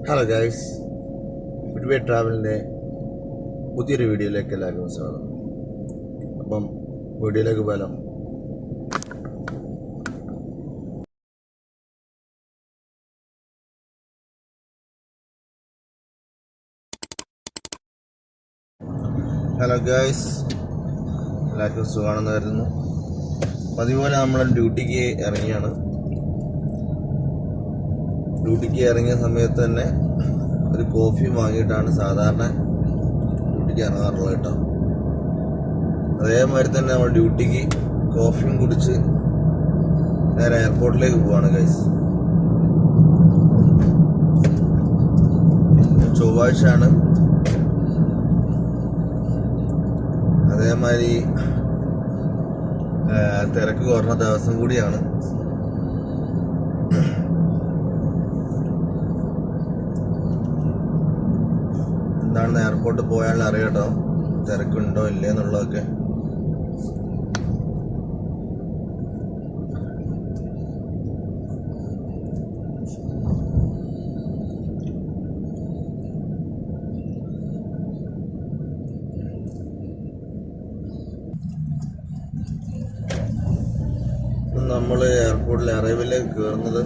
Hello guys, ഫുഡ്വേ ട്രാവലിൻ്റെ പുതിയൊരു വീഡിയോയിലേക്ക് എല്ലാവർക്കും സ്വാഗതം. അപ്പം വീഡിയോയിലേക്ക് പോകാം. ഹലോ ഗൈസ്, എല്ലാവർക്കും സുഖമാണെന്ന് കരുതുന്നു. അതുപോലെ നമ്മൾ ഡ്യൂട്ടിക്ക് ഇറങ്ങിയാണ്. ഡ്യൂട്ടിക്ക് ഇറങ്ങിയ സമയത്ത് തന്നെ ഒരു കോഫി വാങ്ങിയിട്ടാണ് സാധാരണ ഡ്യൂട്ടിക്ക് ഇറങ്ങാറുള്ളത് കേട്ടോ. അതേമാതിരി തന്നെ നമ്മൾ ഡ്യൂട്ടിക്ക് കോഫിയും കുടിച്ച് നേരെ എയർപോർട്ടിലേക്ക് പോവാണ് ഗൈസ്. ചൊവ്വാഴ്ചയാണ്. അതേമാതിരി തിരക്ക് കുറഞ്ഞ ദിവസം കൂടിയാണ്. എന്താണെന്ന് എയർപോർട്ടിൽ പോയാലും അറിയാട്ടോ തിരക്കുണ്ടോ ഇല്ലേ എന്നുള്ളതൊക്കെ. നമ്മൾ എയർപോർട്ടിൽ അറൈവലിലേക്ക് കയറുന്നത്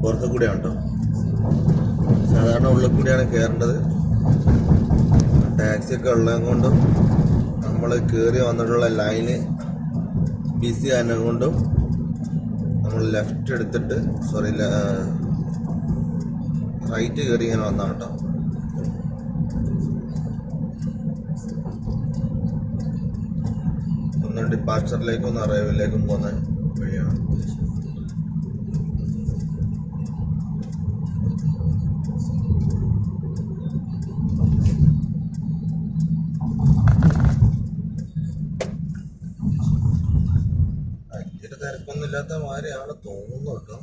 പുറത്തു കൂടെയാണ് കേട്ടോ. സാധാരണ ഉള്ളിൽ കൂടിയാണ് കയറേണ്ടത്. ടാക്സിയൊക്കെ ഉള്ളത് കൊണ്ടും നമ്മൾ കയറി വന്നിട്ടുള്ള ലൈന് ബിസി ആയതിനെ കൊണ്ടും നമ്മൾ ലെഫ്റ്റ് എടുത്തിട്ട് റൈറ്റ് കയറി ഇങ്ങനെ വന്നതാണ് കേട്ടോ. ഒന്ന് ഡിപ്പാർച്ചറിലേക്കും ഒന്ന് അറൈവലിലേക്കും പോകുന്ന വഴിയാണ്. തിരക്കൊന്നും ഇല്ലാത്ത മാതിരിയാണ് തോന്നുന്നു കേട്ടോ.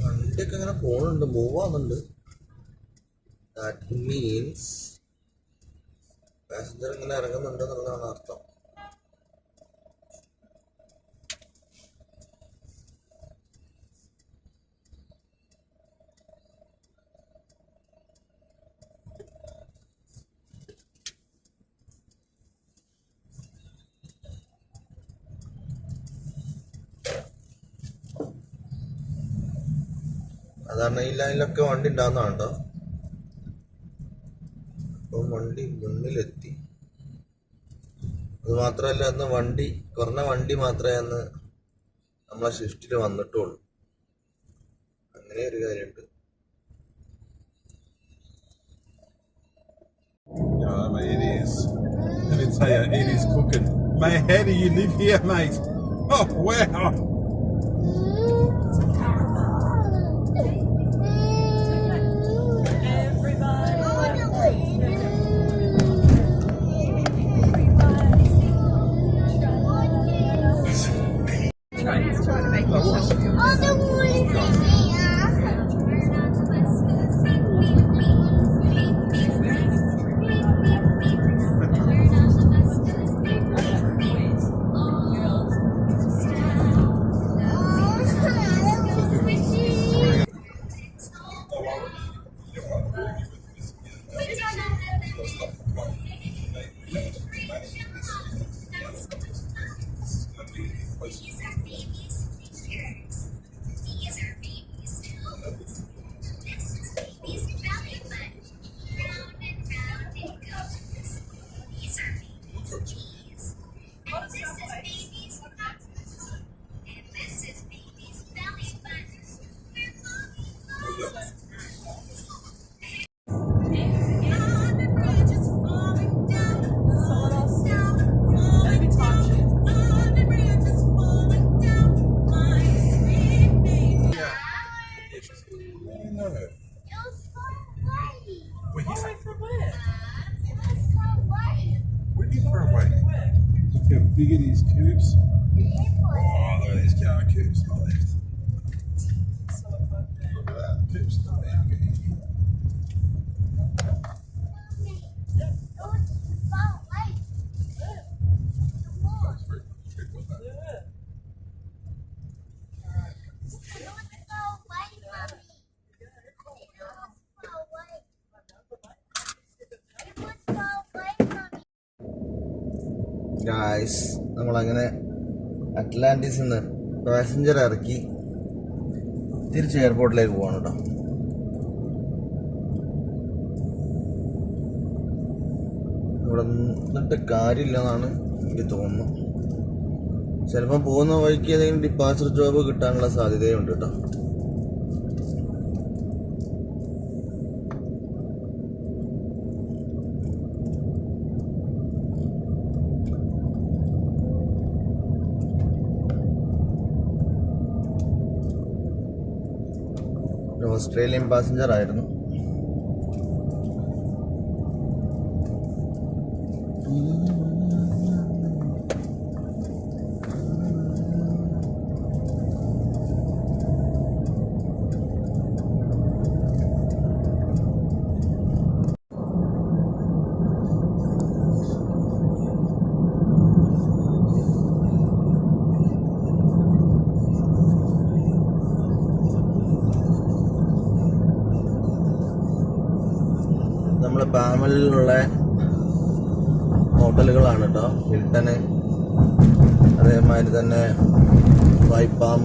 വണ്ടിയൊക്കെ അങ്ങനെ പോണുണ്ട്, മൂവ് ആവുന്നുണ്ട്. ദാറ്റ് മീൻസ് പാസഞ്ചർ ഇങ്ങനെ ഇറങ്ങുന്നുണ്ട് എന്നുള്ളതാണ് അർത്ഥം. സാധാരണ ഈ ലൈനിലൊക്കെ വണ്ടി ഉണ്ടാകുന്നതാണ് കേട്ടോ. അപ്പം വണ്ടി മുന്നിലെത്തി. അത് മാത്രമല്ല, അന്ന് കുറഞ്ഞ വണ്ടി മാത്രമേ അന്ന് നമ്മളെ ഷിഫ്റ്റിൽ വന്നിട്ടുള്ളൂ. അങ്ങനെ ഒരു കാര്യമുണ്ട്. Yeah, mate, it is. Let me tell you, it is cooking. Mate, how do you live here, mate? Oh, wow. big are these cubes? Oh, look at these car cubes on the left. Look at that. Cubes. Guys, നമ്മളങ്ങനെ അറ്റ്ലാന്റിസിൽ നിന്ന് passenger ഇറക്കി തിരിച്ച് എയർപോർട്ടിലേക്ക് പോവാണ് കേട്ടോ. ഇവിടെ നിന്നിട്ട് കാര്യമില്ലെന്നാണ് എനിക്ക് തോന്നുന്നു. ചിലപ്പോൾ പോകുന്ന വഴിക്ക് ഏതെങ്കിലും ഡിപ്പാച്ചർ ജോബ് കിട്ടാനുള്ള സാധ്യതയുണ്ട് കേട്ടോ. ഓസ്ട്രേലിയൻ പാസഞ്ചർ ആയിരുന്നു. നമ്മളെ പാമലിലുള്ള ഹോട്ടലുകളാണ് കേട്ടോ. ഹിൽട്ടന്, അതേമാതിരി തന്നെ വൈപ്പാം,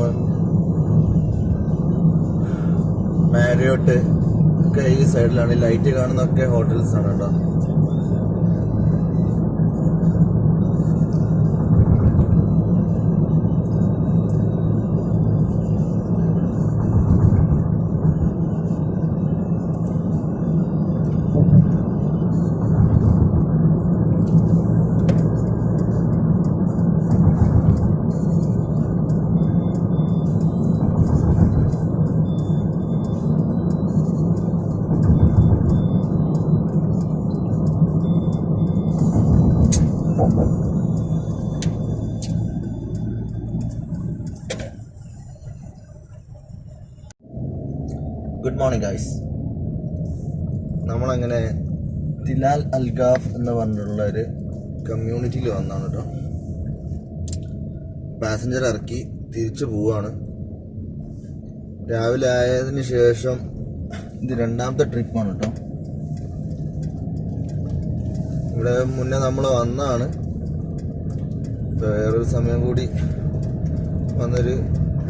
മാരിയോട്ട് ഒക്കെ ഈ സൈഡിലാണ്. ഈ ലൈറ്റ് കാണുന്നൊക്കെ ഹോട്ടൽസ് ആണ് കേട്ടോ. Good morning guys. നമ്മളങ്ങനെ തിലാൽ അൽഗാഫ് എന്ന് പറഞ്ഞിട്ടുള്ള ഒരു കമ്മ്യൂണിറ്റിയിൽ വന്നാണ് കേട്ടോ. പാസഞ്ചർ ഇറക്കി തിരിച്ചു പോവാണ്. രാവിലെ ആയതിന് ശേഷം ഇത് രണ്ടാമത്തെ ട്രിപ്പാണ് കേട്ടോ. ഇവിടെ മുന്നേ നമ്മൾ വന്നാണ്. വേറൊരു സമയം കൂടി വന്നൊരു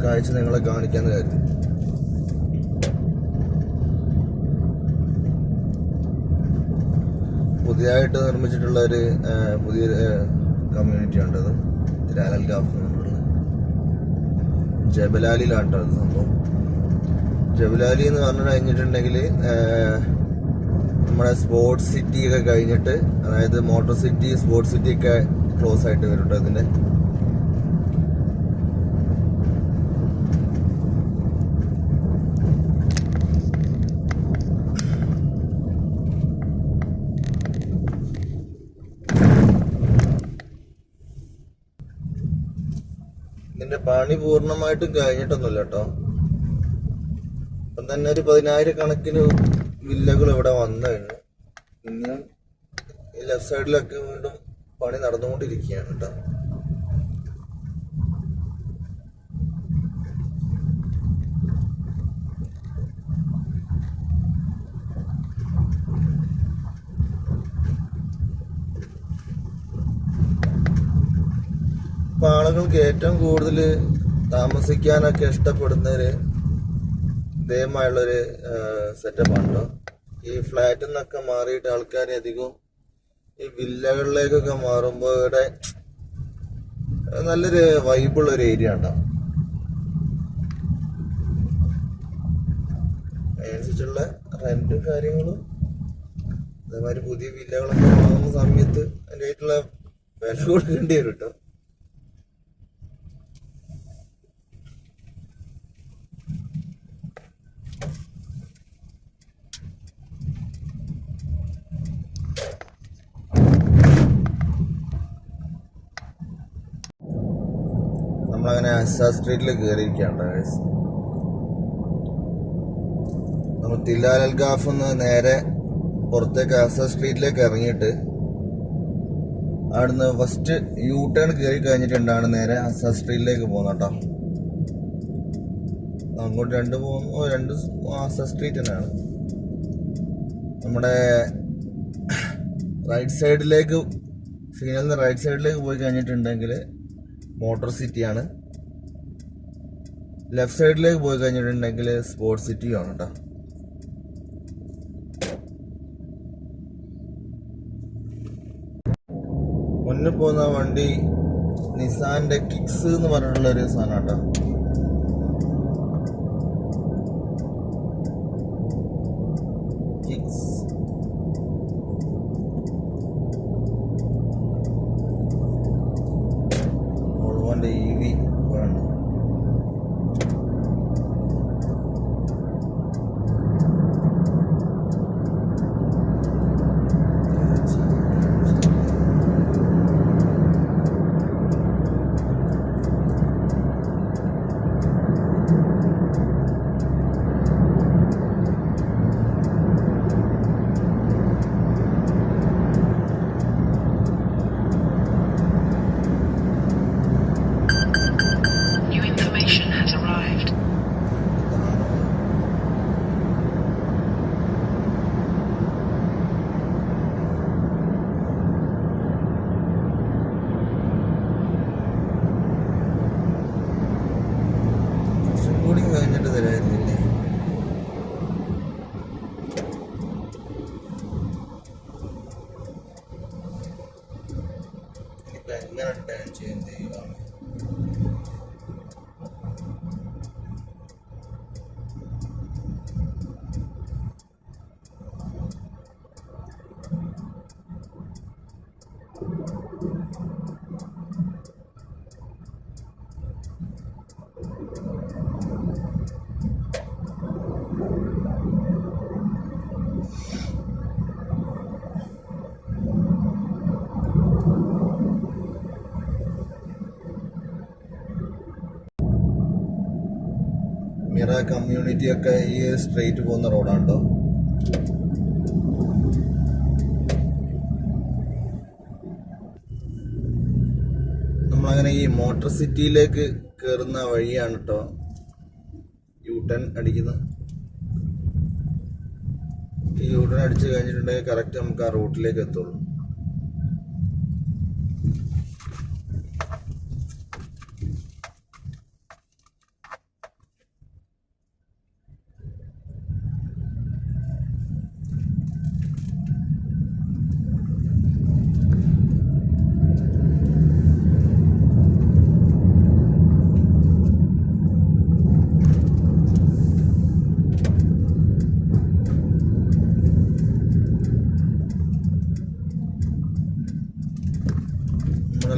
കാഴ്ച നിങ്ങളെ കാണിക്കാന്ന് കരുതി. പുതിയതായിട്ട് നിർമ്മിച്ചിട്ടുള്ള ഒരു പുതിയൊരു കമ്മ്യൂണിറ്റി ഉണ്ടത്, തിലാൽ അൽഗാഫ് എന്നുള്ളത്. ജബലാലിയിലാട്ടോ അത് സംഭവം. ജബലാലി എന്ന് പറഞ്ഞു കഴിഞ്ഞിട്ടുണ്ടെങ്കിൽ നമ്മുടെ സ്പോർട്സ് സിറ്റി ഒക്കെ കഴിഞ്ഞിട്ട്, അതായത് മോട്ടോർ സിറ്റി, സ്പോർട്സ് സിറ്റി ഒക്കെ ക്ലോസ് ആയിട്ട് വരും കേട്ടോ ഇതിൻ്റെ. ഇതിന്റെ പണി പൂർണ്ണമായിട്ടും കഴിഞ്ഞിട്ടൊന്നുമില്ല കേട്ടോ. ഇപ്പം തന്നെ ഒരു 10,000 കണക്കിന് വില്ലകൾ ഇവിടെ വന്നു കഴിഞ്ഞു. ഇനിയും ഈ ലെഫ്റ്റ് സൈഡിലൊക്കെ വീണ്ടും പണി നടന്നുകൊണ്ടിരിക്കുകയാണ് കേട്ടോ. ഇപ്പൊ ആളുകൾക്ക് ഏറ്റവും കൂടുതൽ താമസിക്കാനൊക്കെ ഇഷ്ടപ്പെടുന്നൊരു ഇതേമായുള്ളൊരു സെറ്റപ്പാണ് കേട്ടോ. ഈ ഫ്ലാറ്റിൽ നിന്നൊക്കെ മാറിയിട്ട് ആൾക്കാർ അധികവും ഈ വില്ലകളിലേക്കൊക്കെ മാറുമ്പോൾ ഇവിടെ നല്ലൊരു വൈബുള്ള ഒരു ഏരിയ ഉണ്ടാവും. അതിനനുസരിച്ചുള്ള റെന്റും കാര്യങ്ങളും, അതേമാതിരി പുതിയ വില്ലകളൊക്കെ വാങ്ങുന്ന സമയത്ത് അതിൻ്റെതായിട്ടുള്ള വില കൊടുക്കേണ്ടി വരും കേട്ടോ. ആസാ സ്ട്രീറ്റിൽ കയറിയിരിക്കുകയാണ് ഗൈസ്. നമ്മൾ തിലാൽ അൽ ഗാഫ് നേരെ പുറത്തേക്ക് ആസാ സ്ട്രീറ്റിലേക്ക് ഇറങ്ങിയിട്ട് അവിടുന്ന് ഫസ്റ്റ് യൂ ടേൺ കയറി കഴിഞ്ഞിട്ടുണ്ടാണ് നേരെ ആസാ സ്ട്രീറ്റിലേക്ക് പോകുന്നത് കേട്ടോ. അങ്ങോട്ട് രണ്ട് ആസാ സ്ട്രീറ്റ് തന്നെയാണ്. നമ്മുടെ റൈറ്റ് സൈഡിലേക്ക് സിഗ്നലിൽ നിന്ന് റൈറ്റ് സൈഡിലേക്ക് പോയി കഴിഞ്ഞിട്ടുണ്ടെങ്കിൽ മോട്ടോർ സിറ്റിയാണ്. ലെഫ്റ്റ് സൈഡിലേക്ക് പോയി കഴിഞ്ഞിട്ടുണ്ടെങ്കിൽ സ്പോർട്സ് സിറ്റിയാണ് കേട്ടോ. മുന്നിൽ പോകുന്ന വണ്ടി നിസാന്റെ കിക്സ് എന്ന് പറഞ്ഞിട്ടുള്ള ഒരു സാധനം കേട്ടോ. കിക്സ് ഓൾവോന്റെ EV വേണം. കഴിഞ്ഞിട്ട് തരായിരുന്നില്ലേ? ഇനിയിപ്പോ എങ്ങനെ ടേൺ ചെയ്യാൻ ചെയ്യുകയാണ്. മിറ കമ്മ്യൂണിറ്റി ഒക്കെ ഈ സ്ട്രെയിറ്റ് പോകുന്ന റോഡാണ് കേട്ടോ. നമ്മളങ്ങനെ ഈ മോട്ടോർ സിറ്റിയിലേക്ക് കയറുന്ന വഴിയാണ് കേട്ടോ യൂ ടേൺ അടിക്കുന്നത്. ഈ യൂ ടേൺ അടിച്ചു കഴിഞ്ഞിട്ടുണ്ടെങ്കിൽ കറക്റ്റ് നമുക്ക് ആ റൂട്ടിലേക്ക് എത്തുള്ളൂ.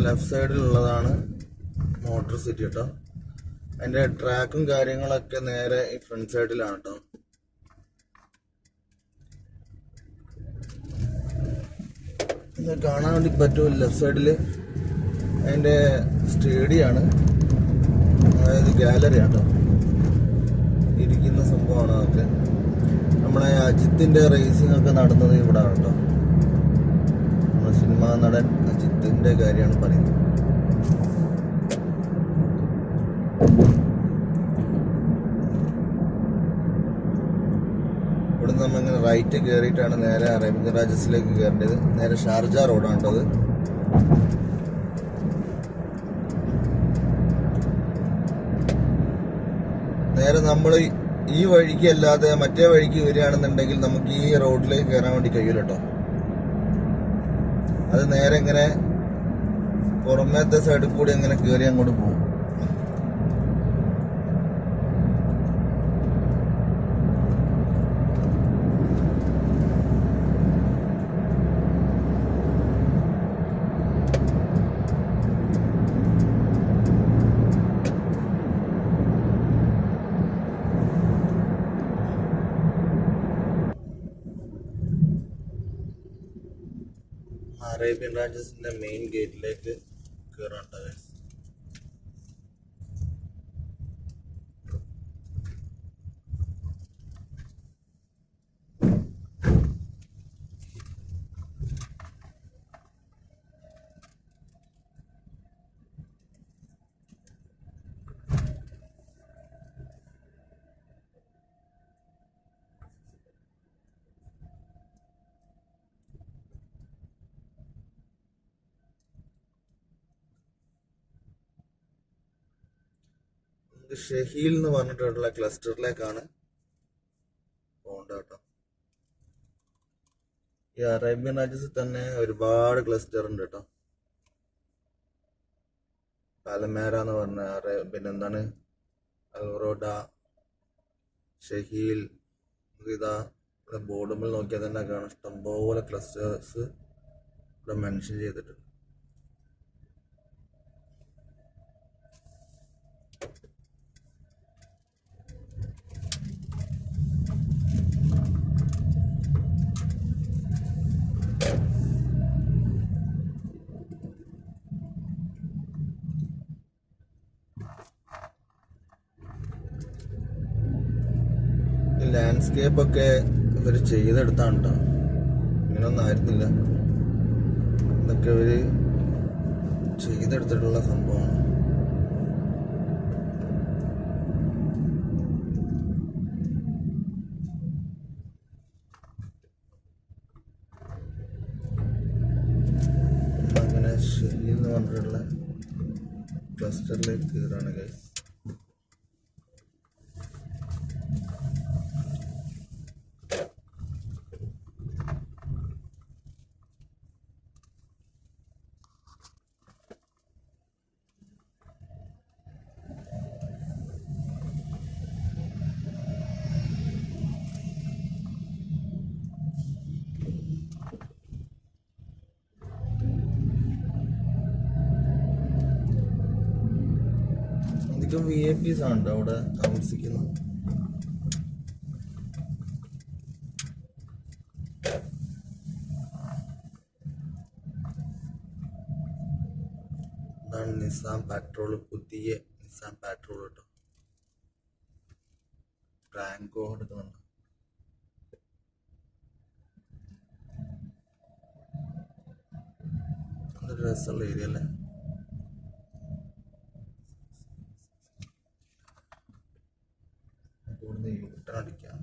ലെഫ്റ്റ് സൈഡിലുള്ളതാണ് മോട്ടോർ സിറ്റി കേട്ടോ. അതിൻ്റെ ട്രാക്കും കാര്യങ്ങളൊക്കെ നേരെ ഈ ഫ്രണ്ട് സൈഡിലാണ് കേട്ടോ. ഇത് കാണാൻ വേണ്ടി പറ്റും. ലെഫ്റ്റ് സൈഡിൽ അതിൻ്റെ സ്റ്റേഡിയമാണ്, അതായത് ഗാലറി കേട്ടോ. ഇരിക്കുന്ന സംഭവമാണ് അതൊക്കെ. നമ്മളെ അജിത്തിൻ്റെ റേസിംഗ് ഒക്കെ നടന്നത് ഇവിടെ കേട്ടോ. നമ്മുടെ സിനിമാ നടൻ അജിത്തിന്റെ കാര്യമാണ് പറയുന്നത്. ഇവിടെ നമ്മൾ ഇങ്ങനെ റൈറ്റ് കയറിയിട്ടാണ് നേരെ അറേബ്യൻ രാജ്യത്തിലേക്ക് കയറേണ്ടത്. നേരെ ഷാർജ റോഡാണ് കേട്ടത്. നേരെ നമ്മൾ ഈ വഴിക്ക് അല്ലാതെ മറ്റേ വഴിക്ക് വരികയാണെന്നുണ്ടെങ്കിൽ നമുക്ക് ഈ റോഡിലേക്ക് കയറാൻ വേണ്ടി കഴിയില്ല കേട്ടോ. അത് നേരെ ഇങ്ങനെ പുറമേത്തെ സൈഡിൽ കൂടി ഇങ്ങനെ കയറി അങ്ങോട്ട് പോകും. അറേബ്യൻ രാജ്യത്തിന്റെ മെയിൻ ഗേറ്റിലേക്ക് കയറാൻ. ഷഹീൽ എന്ന് പറഞ്ഞിട്ടുള്ള ക്ലസ്റ്ററിലേക്കാണ് പോകേണ്ടത് കേട്ടോ. ഈ അറേബ്യൻ രാജ്യത്തിൽ തന്നെ ഒരുപാട് ക്ലസ്റ്റർ ഉണ്ട് കേട്ടോ. പാലമേര എന്ന് പറഞ്ഞ പിന്നെന്താണ് അൽറോഡ, ഷഹീൽ, ഇതാ ബോർഡുമ്പോൾ നോക്കിയാൽ തന്നെ കാണാം ഇഷ്ടംപോലെ ക്ലസ്റ്റേഴ്സ് ഇവിടെ മെൻഷൻ ചെയ്തിട്ടുണ്ട്. ലാൻഡ്സ്കേപ്പ് ഒക്കെ ഇവർ ചെയ്തെടുത്താണ് കേട്ടോ. ഇങ്ങനൊന്നും ആയിരുന്നില്ല, ഇതൊക്കെ ഇവര് ചെയ്തെടുത്തിട്ടുള്ള സംഭവമാണ്. അങ്ങനെ ഷെയിൽ എന്ന് പറഞ്ഞിട്ടുള്ള ക്ലസ്റ്ററിലേക്ക് കയറാണ് ഗൈസ്. അധികം VIPs ആണ് കേട്ടോ അവിടെ താമസിക്കുന്നത്. ഇതാണ് നിസാം പെട്രോൾ, പുതിയ നിസാം പെട്രോൾ കേട്ടോ. റാങ്കോ എടുക്കുന്നുണ്ട്. അതൊരു രസമുള്ള ഏരിയ അല്ലേ. യൂട്ടൺ അടിക്കാം.